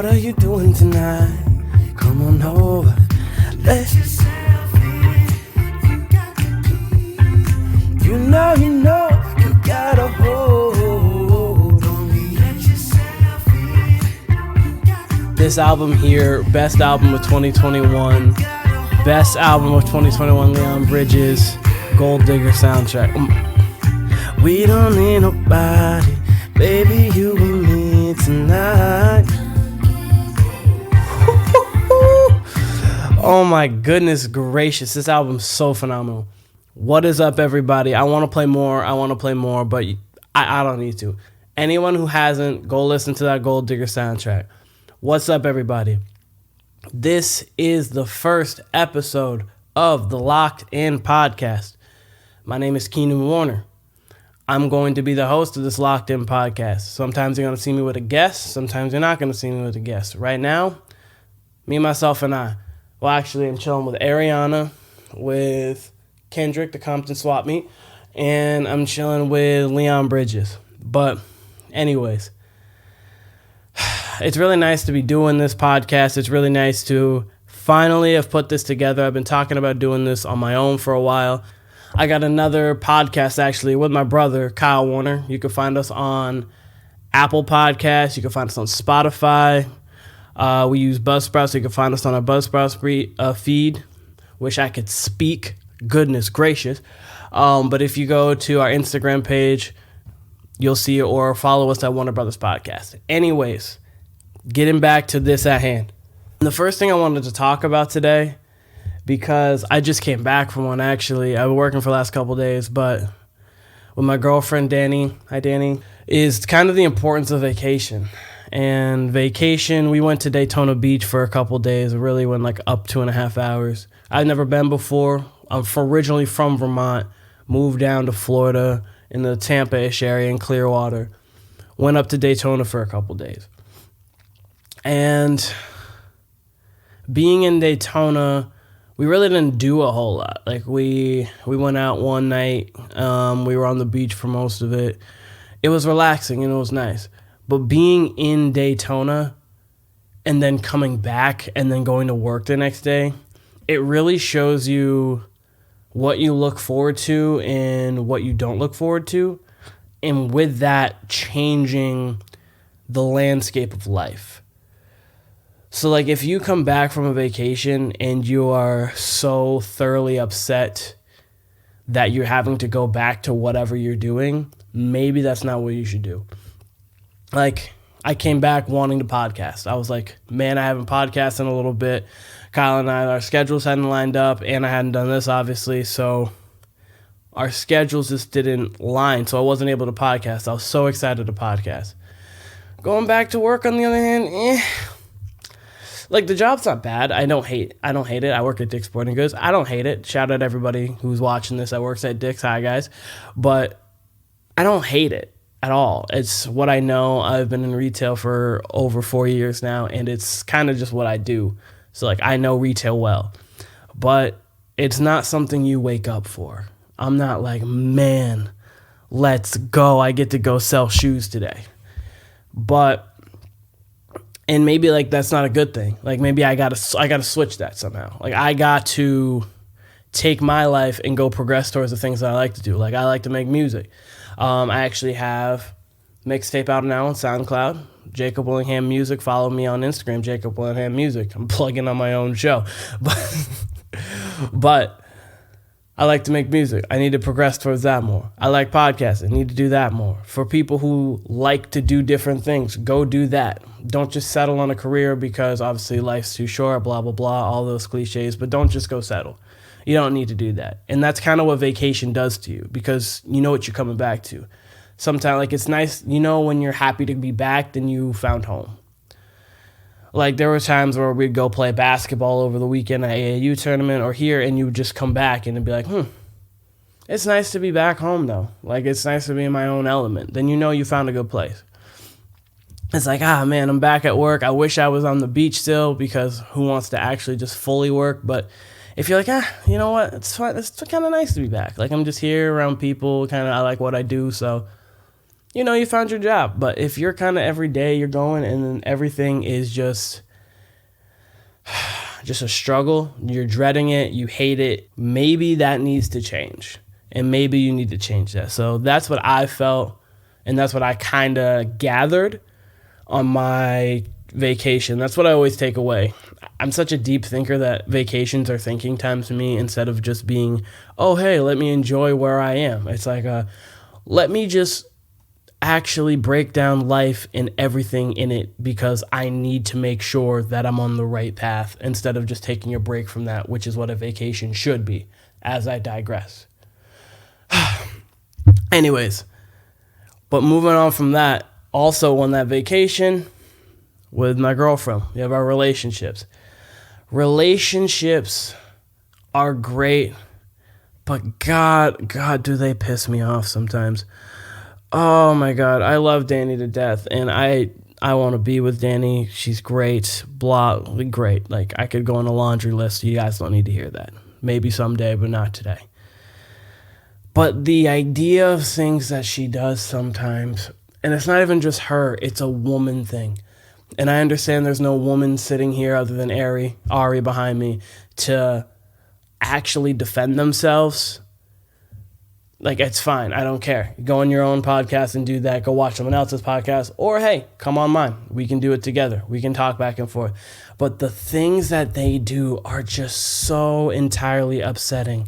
What are you doing tonight? Come on over. Let's You know, you gotta hold on me. This album here, best album of 2021. Best album of 2021, Leon Bridges, Gold Digger soundtrack. We don't need nobody, baby, you and me tonight. Oh my goodness gracious, this album's so phenomenal. What is up, everybody? I want to play more, but I don't need to. Anyone who hasn't, go listen to that Gold Digger soundtrack. What's up, everybody? This is the first episode of the Locked In podcast. My name is Keenan Warner. I'm going to be the host of this Locked In podcast. Sometimes you're going to see me with a guest. Sometimes you're not going to see me with a guest. Right now, me, myself, and I. Well, actually, I'm chilling with Ariana, with Kendrick, the Compton swap meet, and I'm chilling with Leon Bridges. But anyways, it's really nice to be doing this podcast. It's really nice to finally have put this together. I've been talking about doing this on my own for a while. I got another podcast actually with my brother, Kyle Warner. You can find us on Apple Podcasts. You can find us on Spotify. We use Buzzsprout, so you can find us on our Buzzsprout feed. Wish I could speak. Goodness gracious. But if you go to our Instagram page, you'll see it, or follow us at Warner Brothers Podcast. Anyways, getting back to this at hand. The first thing I wanted to talk about today, because I just came back from one actually. I've been working for the last couple of days, but with my girlfriend, Danny, hi Danny, is kind of the importance of vacation. And vacation, we went to Daytona Beach for a couple of days. It really went like up 2.5 hours. I've never been before. I'm originally from Vermont, moved down to Florida in the Tampa-ish area in Clearwater. Went up to Daytona for a couple days. And being in Daytona, we really didn't do a whole lot. Like we went out one night. We were on the beach for most of it. It was relaxing and it was nice. But being in Daytona and then coming back and then going to work the next day, it really shows you what you look forward to and what you don't look forward to. And with that, changing the landscape of life. So like if you come back from a vacation and you are so thoroughly upset that you're having to go back to whatever you're doing, maybe that's not what you should do. Like I came back wanting to podcast. I was like, man, I haven't podcasted in a little bit. Kyle and I, our schedules hadn't lined up, and I hadn't done this, obviously, so our schedules just didn't line, so I wasn't able to podcast. I was so excited to podcast. Going back to work, on the other hand, like, the job's not bad. I don't hate it. I work at Dick's Sporting Goods. I don't hate it. Shout out to everybody who's watching this that works at Dick's. Hi, guys. But I don't hate it at all. It's what I know. I've been in retail for over 4 years now, and it's kind of just what I do. So, like, I know retail well, but it's not something you wake up for. I'm not like, man, let's go. I get to go sell shoes today. But, and maybe, like, that's not a good thing. Like, maybe I gotta switch that somehow. Like, I got to take my life and go progress towards the things that I like to do. Like, I like to make music. I actually have mixtape out now on SoundCloud. Jacob Willingham Music. Follow me on Instagram, Jacob Willingham Music. I'm plugging on my own show. But I like to make music. I need to progress towards that more. I like podcasting. I need to do that more. For people who like to do different things, go do that. Don't just settle on a career because obviously life's too short, blah, blah, blah, all those cliches. But don't just go settle. You don't need to do that. And that's kind of what vacation does to you because you know what you're coming back to. Sometimes, like, it's nice, you know, when you're happy to be back, then you found home. Like, there were times where we'd go play basketball over the weekend at AAU tournament or here, and you would just come back and it'd be like, it's nice to be back home, though. Like, it's nice to be in my own element. Then you know you found a good place. It's like, man, I'm back at work. I wish I was on the beach still because who wants to actually just fully work? But if you're like, you know what, it's fine. It's kind of nice to be back. Like, I'm just here around people. I like what I do, so you found your job. But if you're kind of every day you're going and then everything is just a struggle, you're dreading it, you hate it, maybe that needs to change. And maybe you need to change that. So that's what I felt, and that's what I kind of gathered on my vacation. That's what I always take away. I'm such a deep thinker that vacations are thinking times to me instead of just being, oh, hey, let me enjoy where I am. It's like, let me just actually break down life and everything in it because I need to make sure that I'm on the right path instead of just taking a break from that, which is what a vacation should be, as I digress. Anyways, but moving on from that, also on that vacation with my girlfriend, we have our relationships. Relationships are great, but God, do they piss me off sometimes. Oh my God, I love Danny to death, and I want to be with Danny. She's great, great. Like, I could go on a laundry list. You guys don't need to hear that. Maybe someday, but not today. But the idea of things that she does sometimes, and it's not even just her, it's a woman thing. And I understand there's no woman sitting here other than Ari behind me to actually defend themselves. Like, it's fine. I don't care. Go on your own podcast and do that. Go watch someone else's podcast. Or, hey, come on mine. We can do it together. We can talk back and forth. But the things that they do are just so entirely upsetting.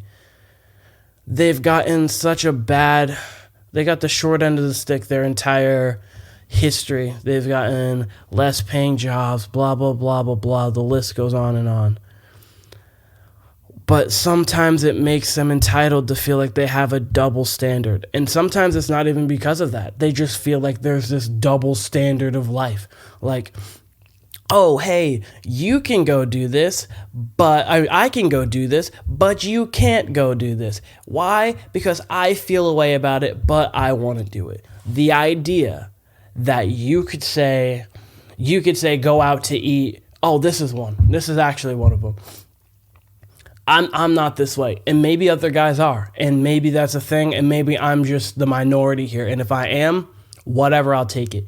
They've gotten they got the short end of the stick their entire history. They've gotten less paying jobs, blah, blah, blah, blah, blah. The list goes on and on. But sometimes it makes them entitled to feel like they have a double standard. And sometimes it's not even because of that. They just feel like there's this double standard of life. Like, oh, hey, you can go do this, but I can go do this, but you can't go do this. Why? Because I feel a way about it, but I want to do it. The idea that you could say, go out to eat. Oh, this is one. This is actually one of them. I'm not this way, and maybe other guys are, and maybe that's a thing, and maybe I'm just the minority here, and if I am, whatever, I'll take it.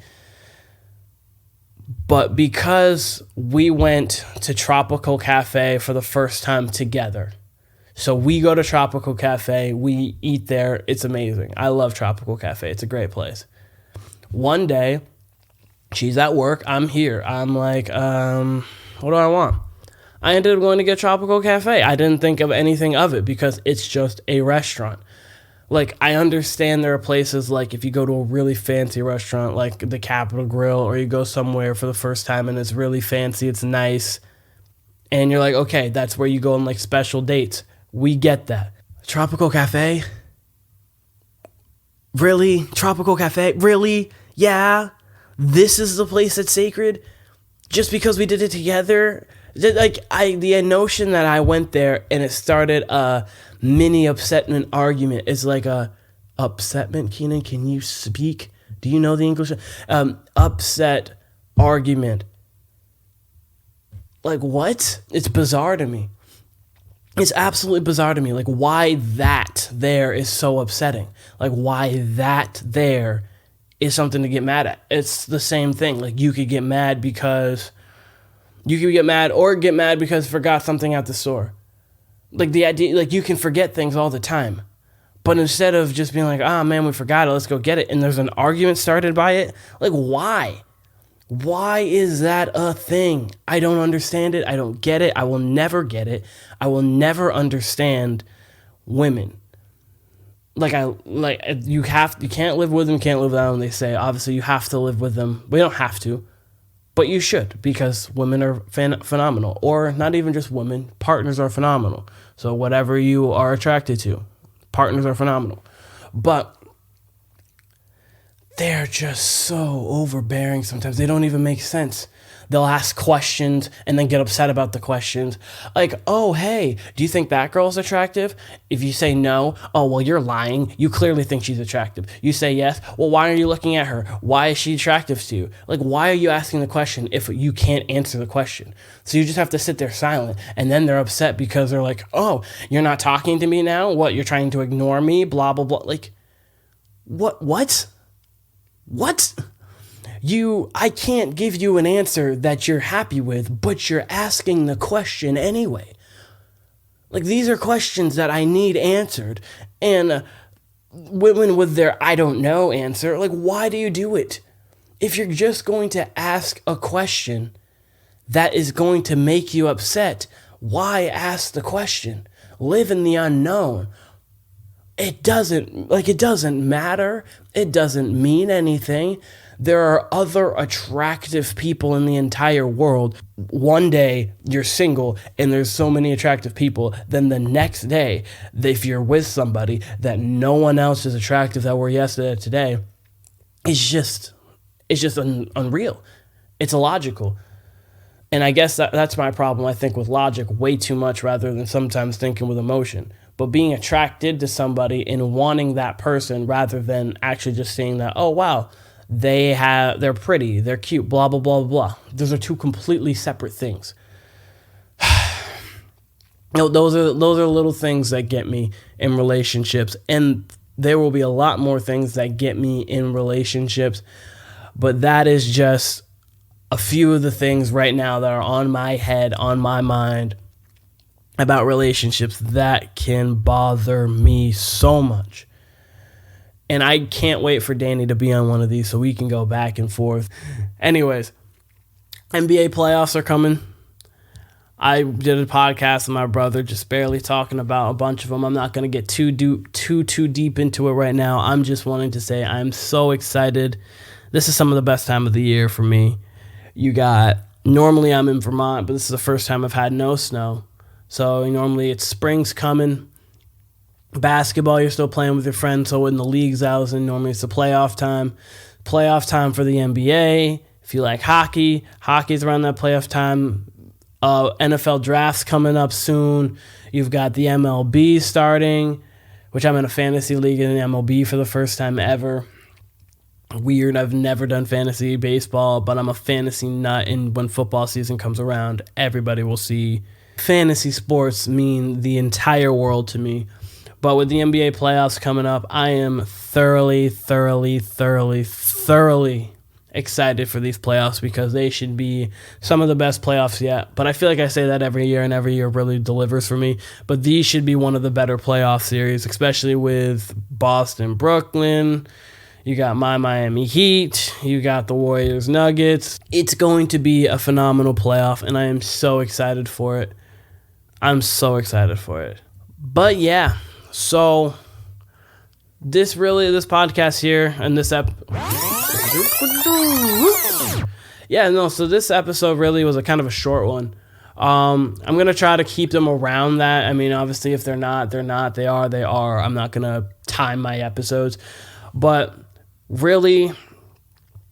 But because we went to Tropical Cafe for the first time together, so we go to Tropical Cafe, we eat there, it's amazing. I love Tropical Cafe, it's a great place. One day, she's at work, I'm here, I'm like, what do I want? I ended up going to get Tropical Cafe. I didn't think of anything of it because it's just a restaurant. Like, I understand there are places like if you go to a really fancy restaurant like the Capitol Grill, or you go somewhere for the first time and it's really fancy, it's nice, and you're like, okay, that's where you go on like special dates. We get that. Tropical Cafe? Really? Tropical Cafe? Really? Yeah? This is the place that's sacred? Just because we did it together? The notion that I went there and it started a mini upsetment argument is like a upsetment. Keenan, can you speak? Do you know the English? Upset argument. Like, what? It's bizarre to me. It's absolutely bizarre to me. Like, why that there is so upsetting? Like, why that there is something to get mad at? It's the same thing. Like, you could get mad because forgot something at the store. Like, the idea, like, you can forget things all the time. But instead of just being like, man, we forgot it, let's go get it, and there's an argument started by it, like, why? Why is that a thing? I don't understand it. I don't get it. I will never get it. I will never understand women. You can't live with them, can't live without them. They say, obviously, you have to live with them. We don't have to. But you should, because women are phenomenal. Or not even just women, partners are phenomenal. So whatever you are attracted to, partners are phenomenal. But they're just so overbearing sometimes. They don't even make sense. They'll ask questions and then get upset about the questions. Like, oh, hey, do you think that girl's attractive? If you say no, oh, well, you're lying. You clearly think she's attractive. You say yes, well, why are you looking at her? Why is she attractive to you? Like, why are you asking the question if you can't answer the question? So you just have to sit there silent, and then they're upset because they're like, oh, you're not talking to me now? What, you're trying to ignore me? Blah, blah, blah. Like, what? What? I can't give you an answer that you're happy with, but you're asking the question anyway. Like, these are questions that I need answered. And women with their I don't know answer, like, why do you do it? If you're just going to ask a question that is going to make you upset, why ask the question? Live in the unknown. It doesn't matter. It doesn't mean anything. There are other attractive people in the entire world. One day you're single and there's so many attractive people. Then the next day, if you're with somebody that no one else is attractive that were yesterday today, it's just unreal. It's illogical. And I guess that's my problem, I think, with logic way too much rather than sometimes thinking with emotion. But being attracted to somebody and wanting that person rather than actually just seeing that, oh, wow, they're pretty, they're cute, blah, blah, blah, blah. Those are two completely separate things. Those are little things that get me in relationships. And there will be a lot more things that get me in relationships. But that is just a few of the things right now that are on my head, on my mind about relationships that can bother me so much. And I can't wait for Danny to be on one of these so we can go back and forth. Anyways, NBA playoffs are coming. I did a podcast with my brother, just barely talking about a bunch of them. I'm not going to get too deep into it right now. I'm just wanting to say I'm so excited. This is some of the best time of the year for me. Normally I'm in Vermont, but this is the first time I've had no snow. So normally it's spring's coming. Basketball, you're still playing with your friends. So in the leagues I was in, normally it's the playoff time. Playoff time for the NBA. If you like hockey's around that playoff time. NFL drafts coming up soon. You've got the MLB starting, which I'm in a fantasy league in the MLB for the first time ever. Weird, I've never done fantasy baseball, but I'm a fantasy nut, and when football season comes around, everybody will see. Fantasy sports mean the entire world to me. But with the NBA playoffs coming up, I am thoroughly excited for these playoffs because they should be some of the best playoffs yet. But I feel like I say that every year, and every year really delivers for me. But these should be one of the better playoff series, especially with Boston, Brooklyn. You got my Miami Heat. You got the Warriors, Nuggets. It's going to be a phenomenal playoff, and I am so excited for it. But yeah, so this podcast here and this so this episode really was a kind of a short one. I'm going to try to keep them around that. I mean, obviously, if they're not, they're not. They are. I'm not going to time my episodes. But really,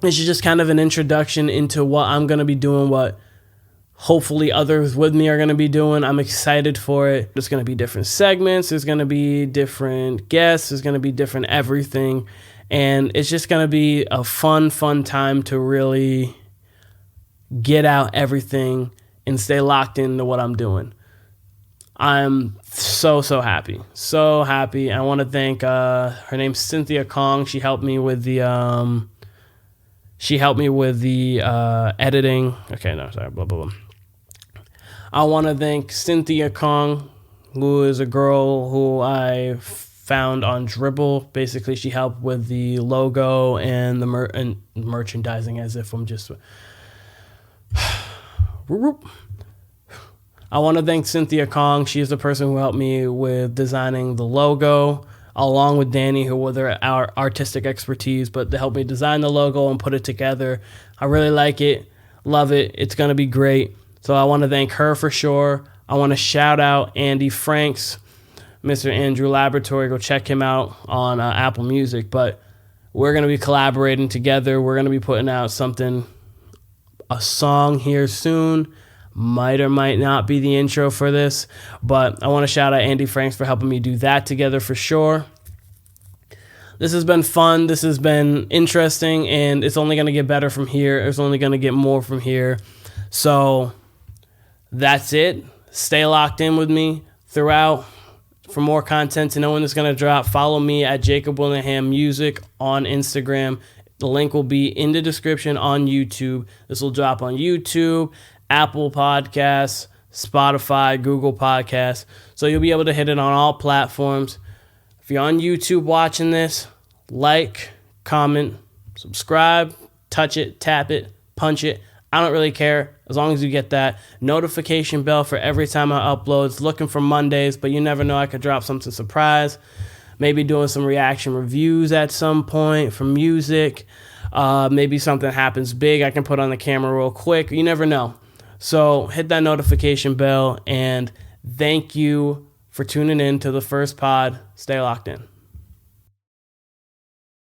it's just kind of an introduction into what I'm going to be doing, what hopefully others with me are going to be doing. I'm excited for it. There's going to be different segments. There's going to be different guests. There's going to be different everything. And it's just going to be a fun time to really get out everything and stay locked into what I'm doing. I'm so happy. So happy. I want to thank her name's Cynthia Kong. She helped me with the editing. Okay, no, sorry, blah blah blah. I want to thank Cynthia Kong, who is a girl who I found on Dribble. Basically, she helped with the logo and the merchandising, as if I'm just I want to thank Cynthia Kong. She's the person who helped me with designing the logo, along with Danny, who were our artistic expertise, but they helped me design the logo and put it together. I really like it, love it. It's going to be great. So I want to thank her for sure. I want to shout out Andy Franks, Mr. Andrew Laboratory. Go check him out on Apple Music. But we're going to be collaborating together. We're going to be putting out a song here soon. Might or might not be the intro for this, but I want to shout out Andy Franks for helping me do that together for sure. This has been fun. This has been interesting, and it's only going to get better from here. It's only going to get more from here. So that's it. Stay locked in with me throughout for more content to know when it's going to drop. Follow me at Jacob Willingham Music on Instagram. The link will be in the description on YouTube. This will drop on YouTube, Apple Podcasts, Spotify, Google Podcasts. So you'll be able to hit it on all platforms. If you're on YouTube watching this, like, comment, subscribe, touch it, tap it, punch it. I don't really care as long as you get that notification bell for every time I upload. It's looking for Mondays, but you never know. I could drop something surprise. Maybe doing some reaction reviews at some point for music. Maybe something happens big I can put on the camera real quick. You never know. So hit that notification bell, and thank you for tuning in to the first pod. Stay locked in.